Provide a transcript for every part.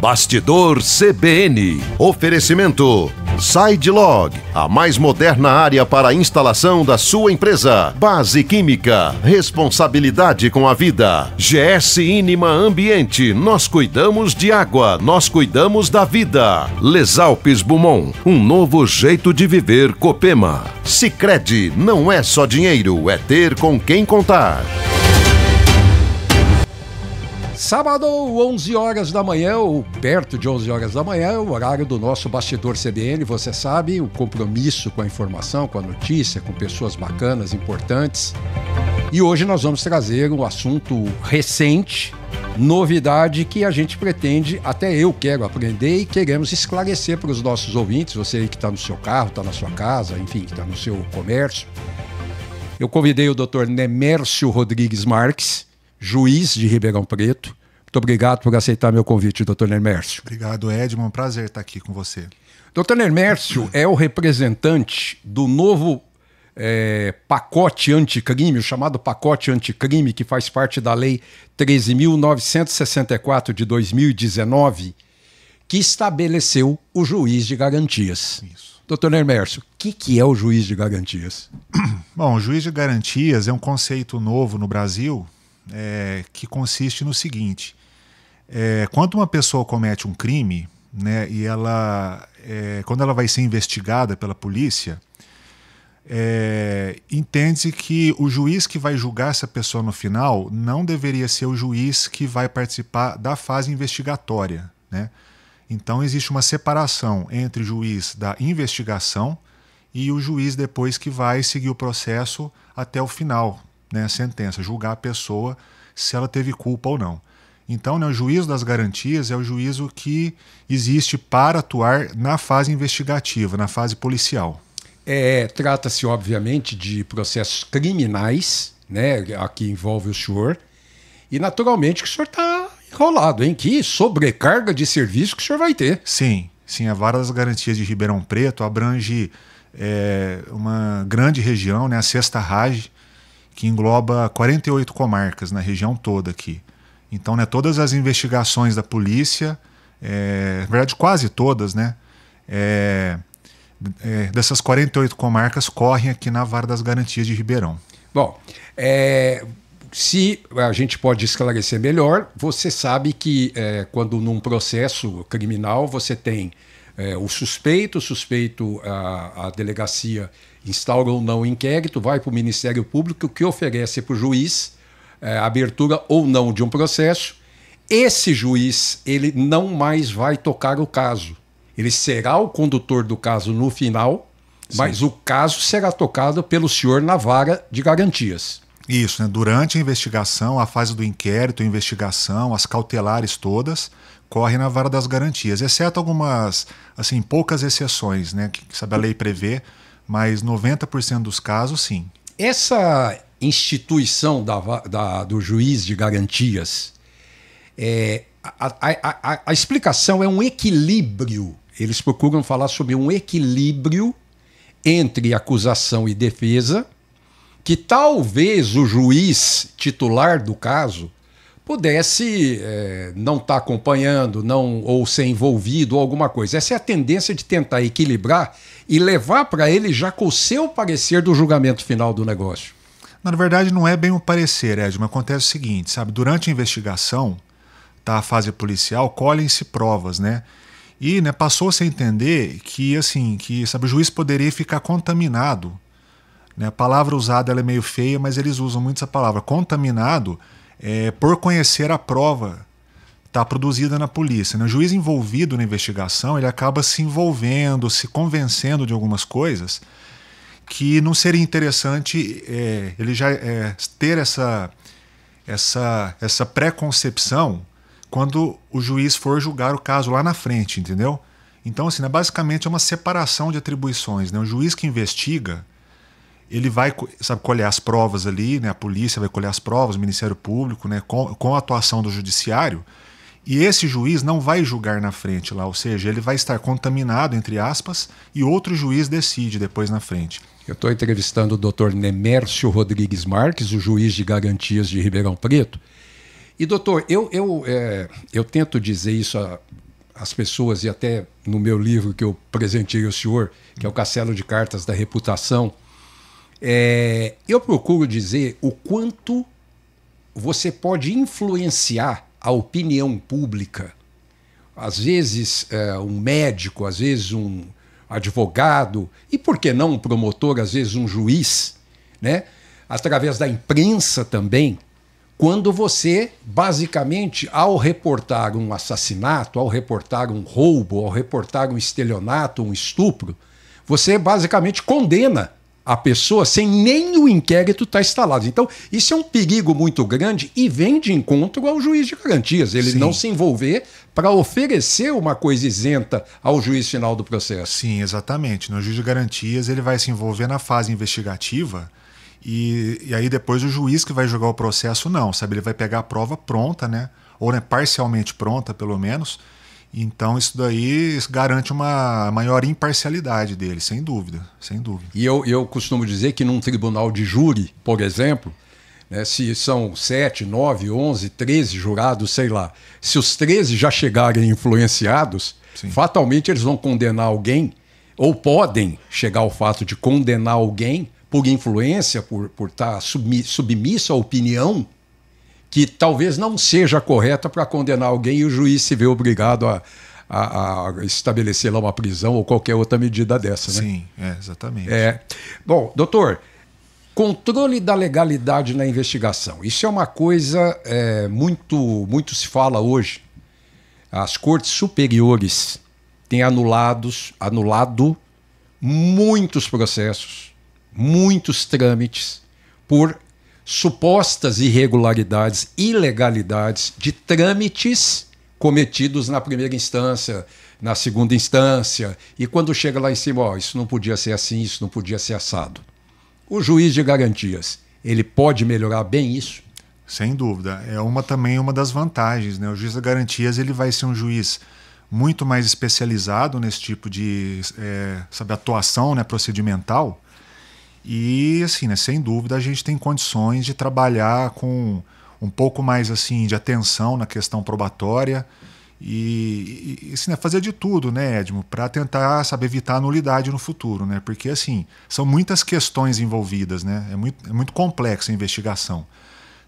Bastidor CBN. Oferecimento SideLog, a mais moderna área para a instalação da sua empresa. Base Química, responsabilidade com a vida. GS Inima Ambiente, nós cuidamos de água, nós cuidamos da vida. Les Alpes Beaumont, um novo jeito de viver. Copema. Sicredi, não é só dinheiro, é ter com quem contar. Sábado, 11 horas da manhã, ou perto de 11 horas da manhã, o horário do nosso Bastidor CBN. Você sabe, o compromisso com a informação, com a notícia, com pessoas bacanas, importantes. E hoje nós vamos trazer um assunto recente, novidade que a gente pretende, até eu quero aprender e queremos esclarecer para os nossos ouvintes. Você aí que está no seu carro, está na sua casa, enfim, que está no seu comércio. Eu convidei o Dr. Nemércio Rodrigues Marques, juiz de Ribeirão Preto. Muito obrigado por aceitar meu convite, doutor Nemércio. Obrigado, Edmo. É um prazer estar aqui com você. Doutor Nemércio é o representante do novo pacote anticrime, o chamado pacote anticrime, que faz parte da Lei 13.964 de 2019, que estabeleceu o juiz de garantias. Isso. Doutor Nemércio, o que é o juiz de garantias? Bom, o juiz de garantias é um conceito novo no Brasil, que consiste no seguinte: quando uma pessoa comete um crime, né, e quando ela vai ser investigada pela polícia, entende-se que o juiz que vai julgar essa pessoa no final não deveria ser o juiz que vai participar da fase investigatória, né? Então existe uma separação entre o juiz da investigação e o juiz depois que vai seguir o processo até o final, né, a sentença, julgar a pessoa se ela teve culpa ou não. Então, né, o juízo das garantias é o juízo que existe para atuar na fase investigativa, na fase policial. Trata-se, obviamente, de processos criminais, né, que envolve o senhor, e naturalmente que o senhor está enrolado, hein? Que sobrecarga de serviço que o senhor vai ter. Sim, a Vara das Garantias de Ribeirão Preto abrange uma grande região, né, a Sexta RAGE, que engloba 48 comarcas na região toda aqui. Então, né, todas as investigações da polícia, na verdade quase todas, né, dessas 48 comarcas correm aqui na Vara das Garantias de Ribeirão. Bom, se a gente pode esclarecer melhor, você sabe que quando num processo criminal você tem o suspeito, a delegacia instaura ou não o inquérito, vai para o Ministério Público, que oferece para o juiz abertura ou não de um processo. Esse juiz, ele não mais vai tocar o caso. Ele será o condutor do caso no final, sim, mas o caso será tocado pelo senhor na vara de garantias. Isso, né? Durante a investigação, a fase do inquérito, a investigação, as cautelares todas, corre na vara das garantias, exceto algumas, assim, poucas exceções, né, que sabe, a lei prevê, mas 90% dos casos, sim. Essa instituição do juiz de garantias, a explicação é um equilíbrio. Eles procuram falar sobre um equilíbrio entre acusação e defesa, que talvez o juiz titular do caso pudesse não estar acompanhando, ou ser envolvido ou alguma coisa. Essa é a tendência de tentar equilibrar e levar para ele já com o seu parecer do julgamento final do negócio. Na verdade, não é bem um parecer, Edmo. Acontece o seguinte, sabe, durante a investigação, a fase policial, colhem-se provas, né? E, né, passou-se a entender que, assim, sabe, o juiz poderia ficar contaminado, né? A palavra usada ela é meio feia, mas eles usam muito essa palavra, contaminado, por conhecer a prova produzida na polícia, né? O juiz envolvido na investigação, ele acaba se envolvendo, se convencendo de algumas coisas que não seria interessante ele já ter essa preconcepção quando o juiz for julgar o caso lá na frente, entendeu? Então, assim, né, basicamente é uma separação de atribuições, né? O juiz que investiga, ele vai, sabe, colher as provas ali, né? A polícia vai colher as provas, o Ministério Público, né? Com a atuação do judiciário, e esse juiz não vai julgar na frente lá, ou seja, ele vai estar contaminado, entre aspas, e outro juiz decide depois na frente. Eu estou entrevistando o Dr. Nemércio Rodrigues Marques, o juiz de garantias de Ribeirão Preto. E, doutor, eu tento dizer isso as pessoas, e até no meu livro que eu presenteei ao senhor, que é o Castelo de Cartas da Reputação, eu procuro dizer o quanto você pode influenciar a opinião pública. Às vezes um médico, às vezes um advogado, e por que não um promotor, às vezes um juiz, né? Através da imprensa também, quando você, basicamente, ao reportar um assassinato, ao reportar um roubo, ao reportar um estelionato, um estupro, você basicamente condena a pessoa sem nem o inquérito estar instalado. Então, isso é um perigo muito grande e vem de encontro ao juiz de garantias. Ele Sim. não se envolver para oferecer uma coisa isenta ao juiz final do processo. Sim, exatamente. No juiz de garantias ele vai se envolver na fase investigativa e aí depois o juiz que vai julgar o processo não, sabe? Ele vai pegar a prova pronta, né? Ou né, parcialmente pronta, pelo menos. Então isso daí garante uma maior imparcialidade dele, sem dúvida, sem dúvida. E eu costumo dizer que num tribunal de júri, por exemplo, né, se são 7, 9, 11, 13 jurados, sei lá, se os 13 já chegarem influenciados, Sim. fatalmente eles vão condenar alguém, ou podem chegar ao fato de condenar alguém por influência, por estar submisso à opinião que talvez não seja correta para condenar alguém e o juiz se vê obrigado a estabelecer lá uma prisão ou qualquer outra medida dessa, né? Sim, exatamente. Bom, doutor, controle da legalidade na investigação. Isso é uma coisa muito se fala hoje. As cortes superiores têm anulado muitos processos, muitos trâmites por supostas irregularidades, ilegalidades de trâmites cometidos na primeira instância, na segunda instância, e quando chega lá em cima, isso não podia ser assim, isso não podia ser assado. O juiz de garantias, ele pode melhorar bem isso? Sem dúvida. Também uma das vantagens, né? O juiz de garantias ele vai ser um juiz muito mais especializado nesse tipo de atuação, né, procedimental. E, assim, né, sem dúvida, a gente tem condições de trabalhar com um pouco mais assim, de atenção na questão probatória e assim, né, fazer de tudo, né, Edmo, para tentar, evitar a nulidade no futuro, né? Porque, assim, são muitas questões envolvidas, né? É muito complexa a investigação.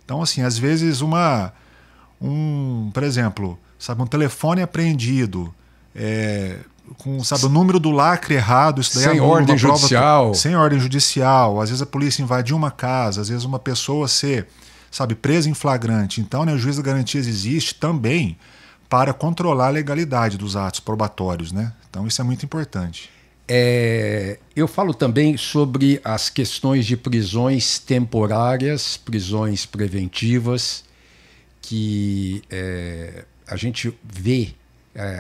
Então, assim, às vezes por exemplo, um telefone apreendido, com o número do lacre errado, isso daí sem ordem judicial. Sem ordem judicial. Às vezes a polícia invadiu uma casa, às vezes uma pessoa ser, presa em flagrante. Então, né, o juiz de garantias existe também para controlar a legalidade dos atos probatórios, né? Então isso é muito importante. Eu falo também sobre as questões de prisões temporárias, prisões preventivas, que a gente vê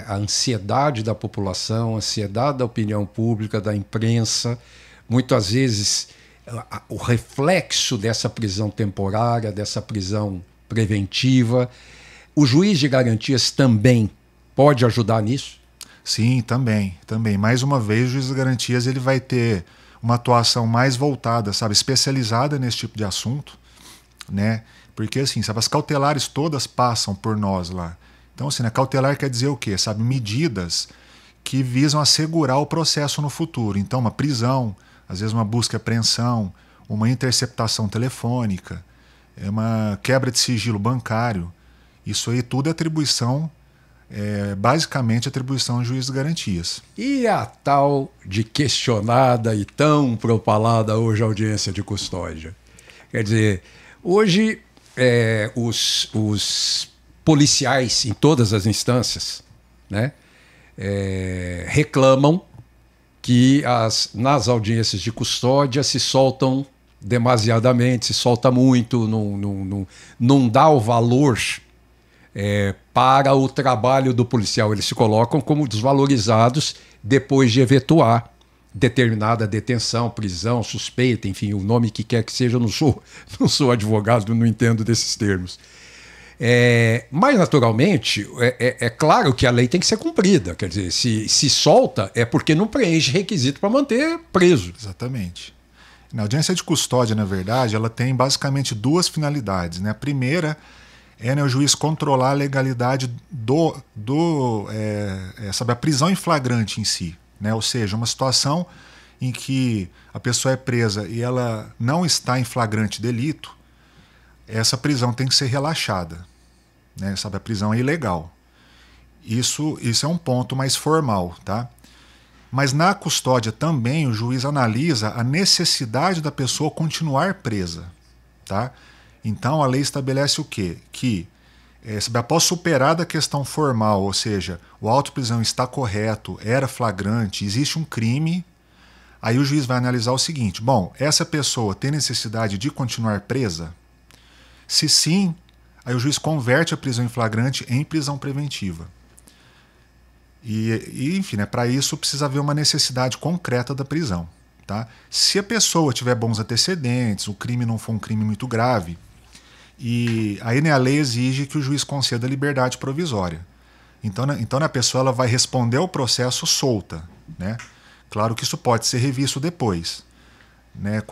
a ansiedade da população, a ansiedade da opinião pública, da imprensa, muitas vezes o reflexo dessa prisão temporária, dessa prisão preventiva. O juiz de garantias também pode ajudar nisso? Sim, também. Mais uma vez, o juiz de garantias ele vai ter uma atuação mais voltada, especializada nesse tipo de assunto, né? Porque, assim, as cautelares todas passam por nós lá. Então, assim, a cautelar quer dizer o quê? Medidas que visam assegurar o processo no futuro. Então, uma prisão, às vezes uma busca e apreensão, uma interceptação telefônica, uma quebra de sigilo bancário. Isso aí tudo é atribuição, basicamente atribuição ao juiz de garantias. E a tal de questionada e tão propalada hoje audiência de custódia? Quer dizer, hoje os policiais em todas as instâncias, né, reclamam que nas audiências de custódia se soltam demasiadamente, se solta muito, não dá o valor para o trabalho do policial. Eles se colocam como desvalorizados depois de efetuar determinada detenção, prisão, suspeita, enfim, o nome que quer que seja. Eu não sou advogado, não entendo desses termos. Mas, naturalmente, é claro que a lei tem que ser cumprida. Quer dizer, se solta é porque não preenche requisito para manter preso. Exatamente. Na audiência de custódia, na verdade, ela tem basicamente duas finalidades, né? A primeira é, né, o juiz controlar a legalidade sabe, a prisão em flagrante em si, né? Ou seja, uma situação em que a pessoa é presa e ela não está em flagrante delito, essa prisão tem que ser relaxada, né? Sabe, a prisão é ilegal. Isso é um ponto mais formal, tá? Mas na custódia também o juiz analisa a necessidade da pessoa continuar presa, tá? Então a lei estabelece o quê? Que após superada a questão formal, ou seja, o auto de prisão está correto, era flagrante, existe um crime, aí o juiz vai analisar o seguinte: bom, essa pessoa tem necessidade de continuar presa? Se sim, aí o juiz converte a prisão em flagrante em prisão preventiva. Enfim, né, para isso precisa haver uma necessidade concreta da prisão, tá? Se a pessoa tiver bons antecedentes, o crime não for um crime muito grave, e aí, né, a lei exige que o juiz conceda liberdade provisória. Então a pessoa ela vai responder ao processo solta, né? Claro que isso pode ser revisto depois, né?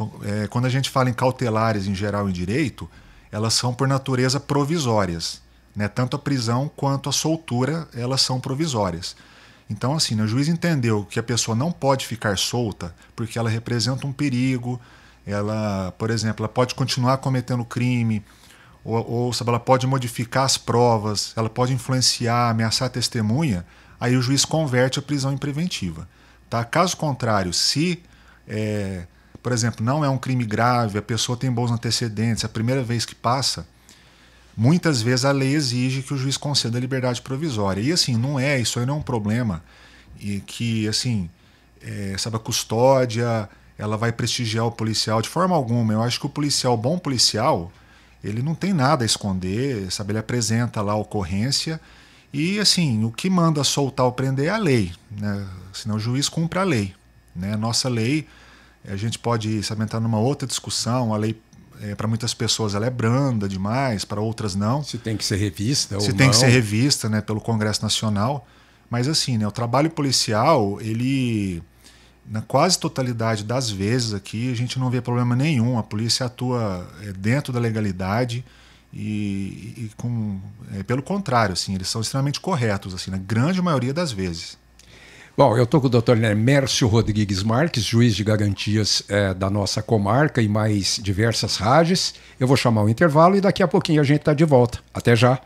Quando a gente fala em cautelares em geral em direito, elas são por natureza provisórias, né? Tanto a prisão quanto a soltura, elas são provisórias. Então, assim, né, o juiz entendeu que a pessoa não pode ficar solta porque ela representa um perigo, ela, por exemplo, ela pode continuar cometendo crime, ou sabe, ela pode modificar as provas, ela pode influenciar, ameaçar a testemunha, aí o juiz converte a prisão em preventiva. Tá? Caso contrário, se, por exemplo, não é um crime grave, a pessoa tem bons antecedentes, é a primeira vez que passa, muitas vezes a lei exige que o juiz conceda a liberdade provisória. E assim, isso aí não é um problema, e que assim, sabe, a custódia, ela vai prestigiar o policial de forma alguma. Eu acho que o bom policial, ele não tem nada a esconder, sabe? Ele apresenta lá a ocorrência e, assim, o que manda soltar ou prender é a lei, né? Senão o juiz cumpre a lei, né? Nossa lei, a gente pode, sabe, entrar numa outra discussão, a lei, para muitas pessoas ela é branda demais, para outras não. Se tem que ser revista ou não. Se tem que ser revista, né, pelo Congresso Nacional. Mas, assim, né, o trabalho policial, ele, na quase totalidade das vezes aqui, a gente não vê problema nenhum. A polícia atua dentro da legalidade pelo contrário, assim, eles são extremamente corretos, assim, na grande maioria das vezes. Bom, eu estou com o doutor Nemércio Rodrigues Marques, juiz de garantias da nossa comarca e mais diversas rádios. Eu vou chamar o intervalo e daqui a pouquinho a gente está de volta. Até já.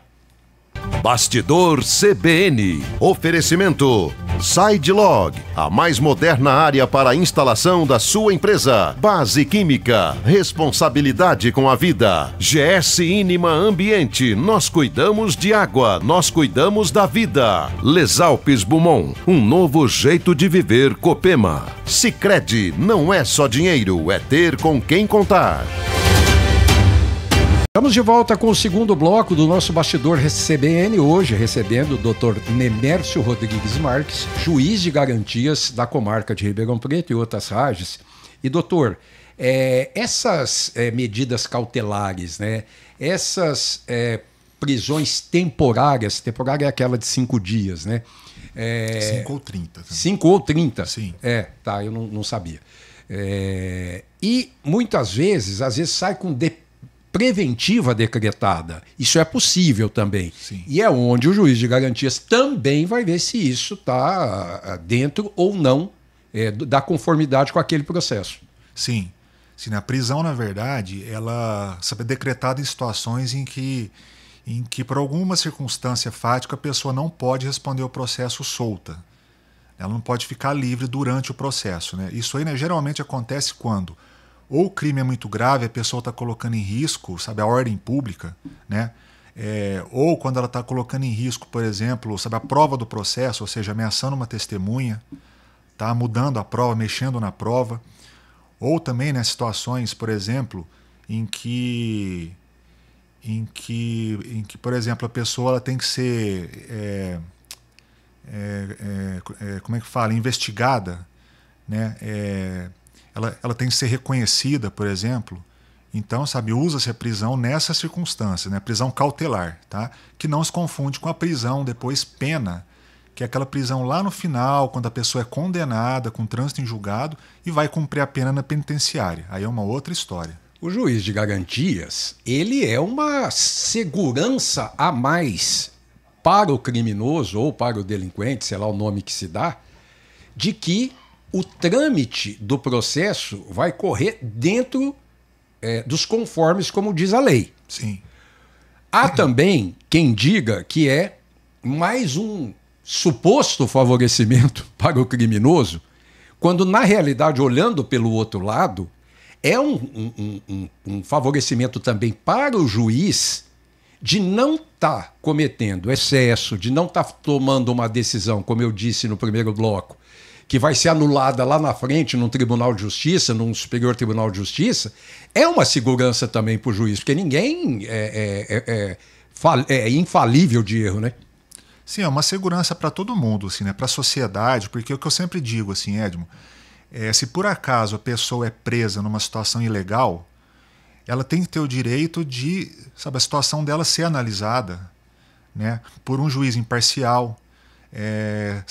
Bastidor CBN. Oferecimento SideLog, a mais moderna área para a instalação da sua empresa. Base Química, responsabilidade com a vida. GS Inima Ambiente, nós cuidamos de água, nós cuidamos da vida. Les Alpes Beaumont, um novo jeito de viver. Copema. Sicredi, não é só dinheiro, é ter com quem contar. Estamos de volta com o segundo bloco do nosso Bastidor CBN, hoje recebendo o Dr. Nemércio Rodrigues Marques, juiz de garantias da comarca de Ribeirão Preto e outras rádios. E, doutor, essas medidas cautelares, né, essas prisões temporárias, temporária é aquela de 5 dias, né? 5 ou 30. 5 ou 30? Sim. Eu não sabia. E muitas vezes, sai com preventiva decretada. Isso é possível também. Sim. E é onde o juiz de garantias também vai ver se isso está dentro ou não da conformidade com aquele processo. Sim. Sim, a prisão, na verdade, ela é decretada em situações em que, por alguma circunstância fática, a pessoa não pode responder ao processo solta. Ela não pode ficar livre durante o processo, né? Isso aí, né, geralmente acontece quando ou o crime é muito grave, a pessoa está colocando em risco, sabe, a ordem pública, né? Ou quando ela está colocando em risco, por exemplo, sabe, a prova do processo, ou seja, ameaçando uma testemunha, tá mudando a prova, mexendo na prova. Ou também, né, situações, por exemplo, em que por exemplo, a pessoa ela tem que ser, como é que fala, investigada, né? Ela tem que ser reconhecida, por exemplo. Então, sabe, usa-se a prisão nessa circunstância, né? Prisão cautelar, tá? Que não se confunde com a prisão depois pena, que é aquela prisão lá no final, quando a pessoa é condenada, com trânsito em julgado, e vai cumprir a pena na penitenciária. Aí é uma outra história. O juiz de garantias, ele é uma segurança a mais para o criminoso ou para o delinquente, sei lá o nome que se dá, de que o trâmite do processo vai correr dentro dos conformes, como diz a lei. Sim. Há também quem diga que é mais um suposto favorecimento para o criminoso, quando na realidade, olhando pelo outro lado, é um favorecimento também para o juiz de não estar cometendo excesso, de não estar tomando uma decisão, como eu disse no primeiro bloco, que vai ser anulada lá na frente num Tribunal de Justiça, num Superior Tribunal de Justiça, é uma segurança também para o juiz, porque ninguém é infalível de erro, né? Sim, é uma segurança para todo mundo, assim, né? Para a sociedade, porque o que eu sempre digo, assim, Edmo, se por acaso a pessoa é presa numa situação ilegal, ela tem que ter o direito de, sabe, a situação dela ser analisada, né, por um juiz imparcial,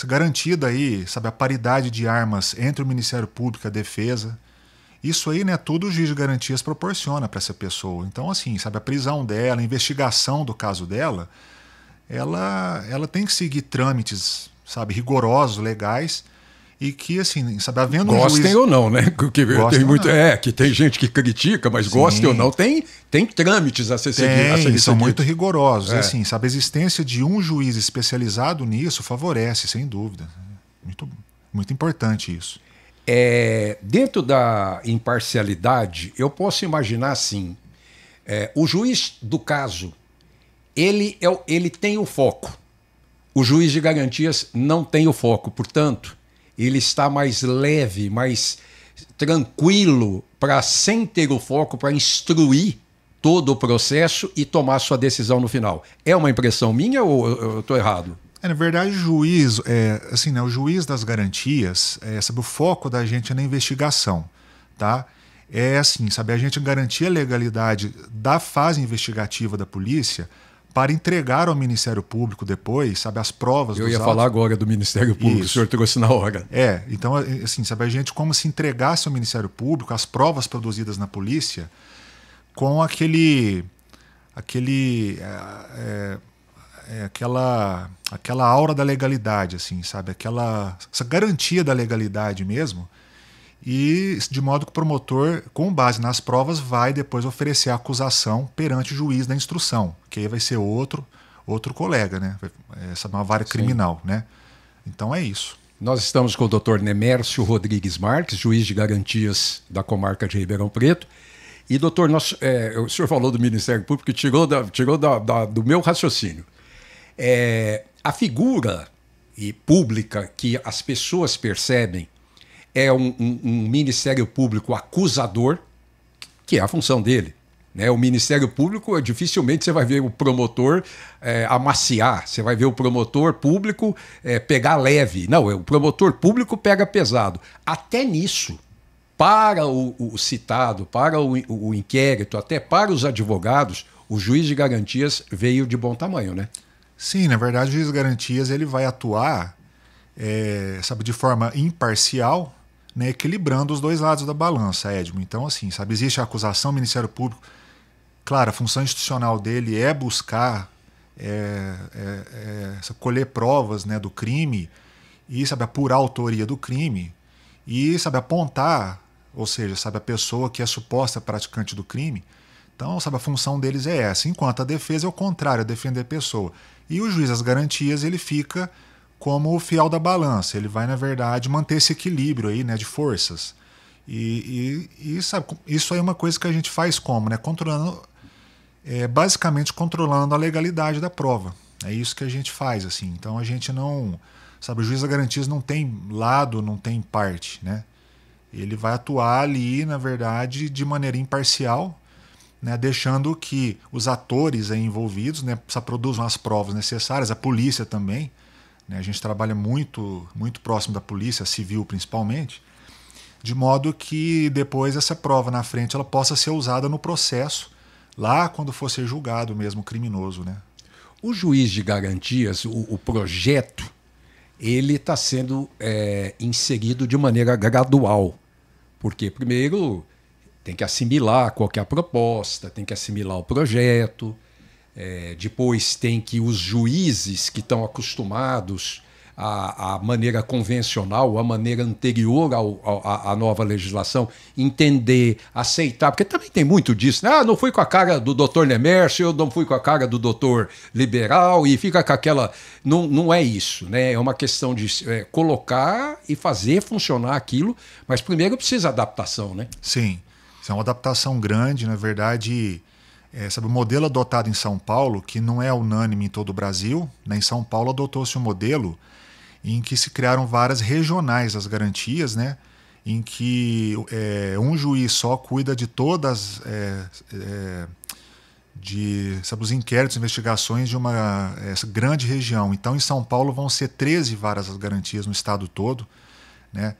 garantida aí, sabe, a paridade de armas entre o Ministério Público e a Defesa. Isso aí, né, tudo o juiz de garantias proporciona para essa pessoa. Então, assim, sabe, a prisão dela, a investigação do caso dela, ela tem que seguir trâmites, sabe, rigorosos, legais, e que, assim, sabe, havendo um juiz... Gostem ou não, né? Que tem muito, que tem gente que critica, mas Sim. Gostem ou não, tem trâmites a ser seguido. São muito rigorosos. Assim, sabe, a existência de um juiz especializado nisso favorece, sem dúvida. Muito, muito importante isso. Dentro da imparcialidade, eu posso imaginar assim, o juiz do caso, ele tem o foco. O juiz de garantias não tem o foco, portanto, ele está mais leve, mais tranquilo, para sem ter o foco, para instruir todo o processo e tomar sua decisão no final. É uma impressão minha ou eu estou errado? Na verdade, o juiz, assim, né, o juiz das garantias, sabe, o foco da gente é na investigação, tá? É assim, sabe, a gente garantir a legalidade da fase investigativa da polícia para entregar ao Ministério Público depois, sabe, as provas Eu dos ia autos. falar agora do Ministério Público, Isso. o senhor trouxe na hora. Então, assim, sabe, a gente como se entregasse ao Ministério Público as provas produzidas na polícia com aquela aura da legalidade, assim, sabe, essa garantia da legalidade mesmo, e de modo que o promotor, com base nas provas, vai depois oferecer a acusação perante o juiz da instrução, que aí vai ser outro colega, né? Essa é uma vara criminal, né? Então é isso. Nós estamos com o Dr. Nemércio Rodrigues Marques, juiz de garantias da comarca de Ribeirão Preto. E, doutor, o senhor falou do Ministério Público e tirou do meu raciocínio. A figura pública que as pessoas percebem é um Ministério Público acusador, que é a função dele. Né? O Ministério Público, dificilmente você vai ver o promotor amaciar, você vai ver o promotor público pegar leve. Não, o promotor público pega pesado. Até nisso, para o citado, para o inquérito, até para os advogados, o juiz de garantias veio de bom tamanho, né? Sim, na verdade, o juiz de garantias ele vai atuar sabe, de forma imparcial, né, equilibrando os dois lados da balança, Edmo. Então, assim, sabe, existe a acusação, o Ministério Público, claro, a função institucional dele é buscar colher provas, né, do crime e, sabe, apurar a autoria do crime e, sabe, apontar, ou seja, sabe, a pessoa que é suposta praticante do crime. Então, sabe, a função deles é essa. Enquanto a defesa é o contrário, é defender a pessoa. E o juiz das garantias, ele fica como o fiel da balança. Ele vai, na verdade, manter esse equilíbrio aí, né, de forças. E sabe, isso aí é uma coisa que a gente faz como, né? Basicamente controlando a legalidade da prova. É isso que a gente faz, assim. Então a gente não... Sabe, o juiz das garantias não tem lado, não tem parte, né? Ele vai atuar ali, na verdade, de maneira imparcial, né, deixando que os atores aí envolvidos, né, produzam as provas necessárias, a polícia também, né, a gente trabalha muito próximo da polícia civil principalmente, de modo que depois essa prova na frente ela possa ser usada no processo, lá quando for ser julgado mesmo o criminoso, né? O juiz de garantias, o projeto, ele está sendo inserido de maneira gradual, porque primeiro tem que assimilar qual que é a proposta, tem que assimilar o projeto, depois tem que os juízes que estão acostumados à maneira convencional, à maneira anterior à nova legislação, entender, aceitar, porque também tem muito disso, né? Não fui com a cara do doutor Nemércio, eu não fui com a cara do doutor Liberal, e fica com aquela... Não é isso, né? É uma questão de colocar e fazer funcionar aquilo, mas primeiro precisa adaptação, né? Sim, isso é uma adaptação grande, na verdade... sabe, o modelo adotado em São Paulo, que não é unânime em todo o Brasil, né? Em São Paulo adotou-se um modelo em que se criaram várias regionais das garantias, né? Em que um juiz só cuida de todas sabe, os inquéritos, investigações de essa grande região. Então, em São Paulo vão ser 13 varas das garantias no estado todo, né?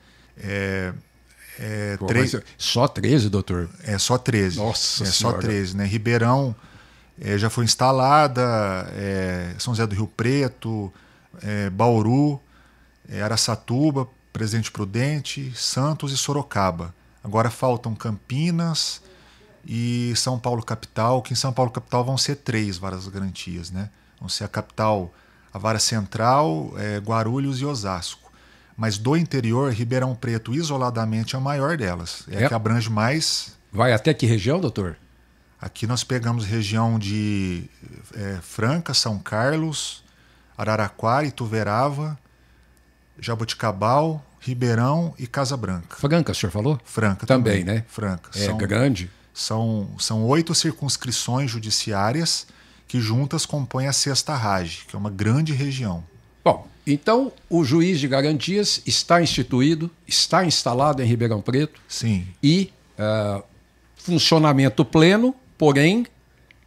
Só 13, doutor? É só 13. Nossa Senhora. Só 13, né? Ribeirão já foi instalada, São José do Rio Preto, Bauru, Araçatuba, Presidente Prudente, Santos e Sorocaba. Agora faltam Campinas e São Paulo capital, que em São Paulo capital vão ser 3 varas garantias, né? Vão ser a capital, a vara central, Guarulhos e Osasco. Mas do interior, Ribeirão Preto isoladamente é a maior delas. É a que abrange mais. Vai até que região, doutor? Aqui nós pegamos região de Franca, São Carlos, Araraquara, Ituverava, Jaboticabal, Ribeirão e Casa Branca. Franca, o senhor falou? Franca também, né? Franca. Grande. São 8 circunscrições judiciárias que juntas compõem a 6ª RAGE, que é uma grande região. Bom, então o juiz de garantias está instituído, está instalado em Ribeirão Preto. Sim. E funcionamento pleno, porém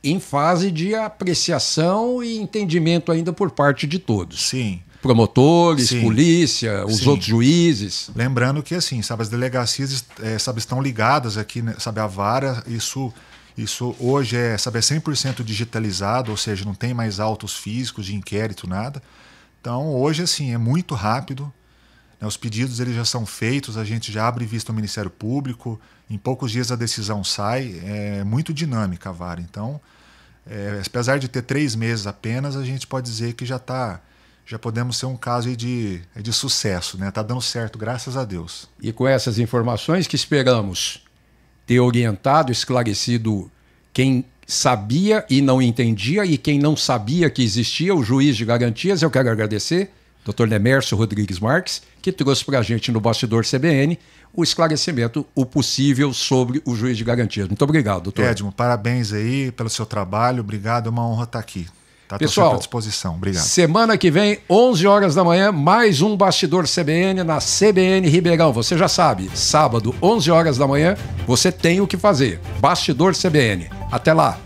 em fase de apreciação e entendimento ainda por parte de todos. Sim. Promotores, Sim. Polícia, os outros juízes. Lembrando que assim, sabe, as delegacias estão ligadas aqui, né, sabe, à vara. Isso hoje é 100% digitalizado, ou seja, não tem mais autos físicos de inquérito, nada. Então hoje assim é muito rápido, né, os pedidos eles já são feitos, a gente já abre vista ao Ministério Público, em poucos dias a decisão sai, é muito dinâmica a vara. Então, apesar de ter 3 meses apenas, a gente pode dizer que já podemos ser um caso aí de sucesso, né? Tá dando certo, graças a Deus. E com essas informações que esperamos ter orientado, esclarecido quem sabia e não entendia e quem não sabia que existia o juiz de garantias, eu quero agradecer, Dr. Nemércio Rodrigues Marques, que trouxe para a gente no Bastidor CBN o esclarecimento, o possível sobre o juiz de garantias. Muito obrigado, doutor. Edmo, parabéns aí pelo seu trabalho, obrigado, é uma honra estar aqui. Pessoal, à disposição. Obrigado. Semana que vem, 11 horas da manhã, mais um Bastidor CBN na CBN Ribeirão. Você já sabe, sábado, 11 horas da manhã, você tem o que fazer. Bastidor CBN. Até lá.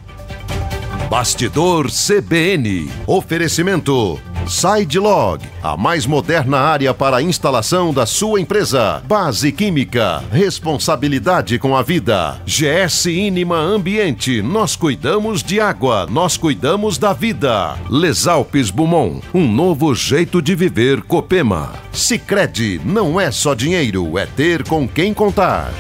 Bastidor CBN. Oferecimento SideLog, a mais moderna área para a instalação da sua empresa. Base Química, responsabilidade com a vida. GS Inima Ambiente, nós cuidamos de água, nós cuidamos da vida. Les Alpes Beaumont, um novo jeito de viver Copema. Sicredi, não é só dinheiro, é ter com quem contar.